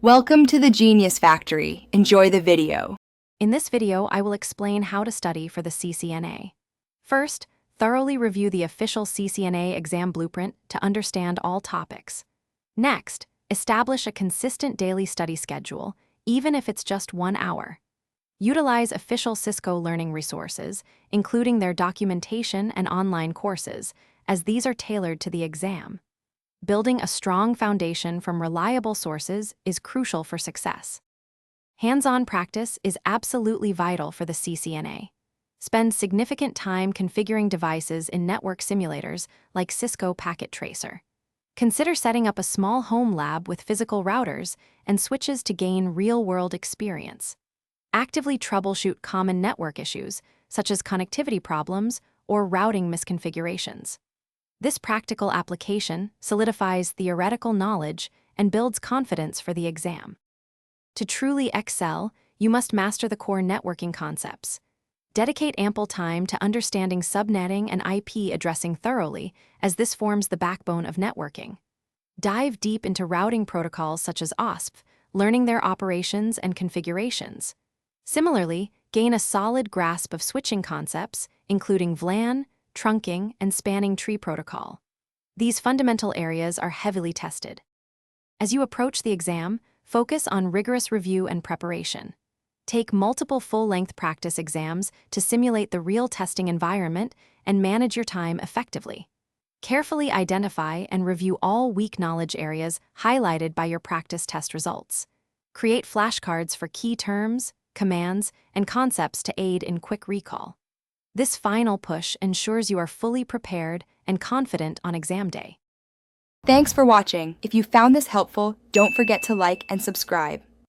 Welcome to the Genius Factory. Enjoy the video. In this video, I will explain how to study for the CCNA. First, thoroughly review the official CCNA exam blueprint to understand all topics. Next, establish a consistent daily study schedule, even if it's just 1 hour. Utilize official Cisco learning resources, including their documentation and online courses, as these are tailored to the exam. Building a strong foundation from reliable sources is crucial for success. Hands-on practice is absolutely vital for the CCNA. Spend significant time configuring devices in network simulators like Cisco Packet Tracer. Consider setting up a small home lab with physical routers and switches to gain real-world experience. Actively troubleshoot common network issues, such as connectivity problems or routing misconfigurations. This practical application solidifies theoretical knowledge and builds confidence for the exam. To truly excel, you must master the core networking concepts. Dedicate ample time to understanding subnetting and IP addressing thoroughly, as this forms the backbone of networking. Dive deep into routing protocols such as OSPF, learning their operations and configurations. Similarly, gain a solid grasp of switching concepts, including VLAN, trunking, and spanning tree protocol. These fundamental areas are heavily tested. As you approach the exam, focus on rigorous review and preparation. Take multiple full-length practice exams to simulate the real testing environment and manage your time effectively. Carefully identify and review all weak knowledge areas highlighted by your practice test results. Create flashcards for key terms, commands, and concepts to aid in quick recall. This final push ensures you are fully prepared and confident on exam day. Thanks for watching. If you found this helpful, don't forget to like and subscribe.